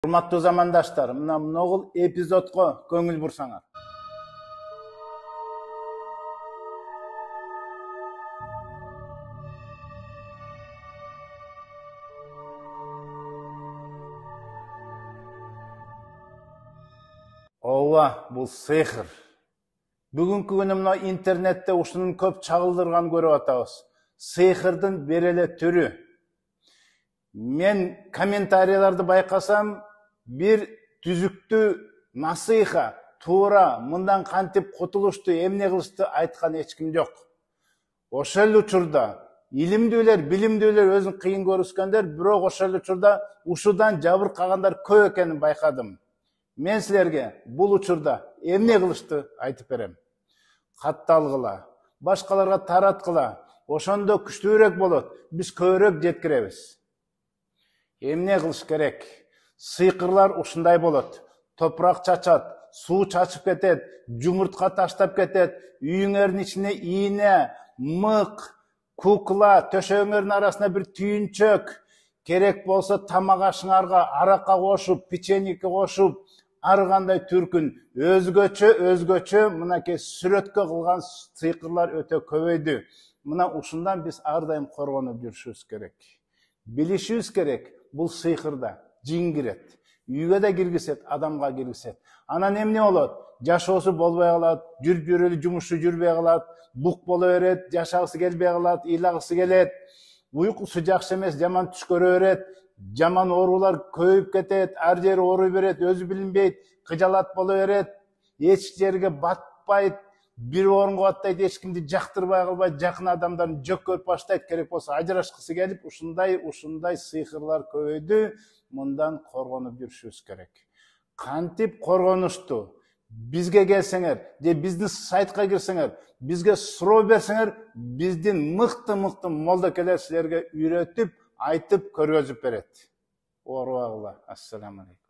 Урматтуу замандаштар, мына могул эпизодко көңүл бурсаңар. Ооба, бул сыйкыр. Бүгүнкү күнү мына интернетте ушунун көп чагылдырган көрүп атабыз. Сыйкырдын береле түрү. Мен комментарийларды байкасам, бир түзүктүү насыйха, туура, мындан кантип кутулушту, эмне кылышты айткан эч ким жок. Ошол учурда илимдүүлөр, билимдүүлөр өзүн кыйын көрүскөндөр, бирок ошол учурда ушудан жабыркагандар көп экенин байкадым. Мен силерге бул учурда эмне кылышты айтып берем. Катталгыла, башкаларга тараткыла, ошондо күчтүүрөөк болот, биз көбүрөөк жеткиребиз. Эмне кылыш керек? Сыйкырлар ушундай болот. Топурак чачат, суу чачып кетет, жумуртка таштап кетет, үйүңөрдүн ичине ийне, мык, кукла, төшөгүңөрдүн арасына бир түйүнчөк, керек болсо тамак ашыңарга аракка кошуп, печеньеге кошуп, ар кандай түркүн өзгөчө мынакей сүрөткө кылган сыйкырлар өтө көбөйдү. Мына ушундан биз ар дайым коргонуп жүрүшүбүз керек. Билишибиз керек, бул сыйкырда жин кирет. Үйгө да киргизет, адамга киргизет. Анан эмне болот? Жашоосу болбой калат, жүрүп жүрөлү жумушу жүрбөй калат, бук боло берет, жашагысы келбей калат, ыйлагысы келет, уйкусу жакшы эмес, жаман түш көрө берет, жаман оорулар көбөйүп кетет, ар жери ооруй берет, өзү билинбейт, кыжалат боло берет, эч жерге батпайт, бир орунга баттайт, эч кимди жактырбай калбайт, жакын адамдарын жок көрүп баштайт, керек болсо ажырашкысы келип, ушундай сыйкырлар көбөйдү. Мындан коргонуп жүрүшүбүз керек. Кантип коргонушту? Бизге келсеңер, же биздин сайтка кирсеңер, бизге суроо берсеңер, биздин мыкты молдокелер силерге үйрөтүп, айтып көргөзүп берет. Оорубагыла. Ассаламу алейкум.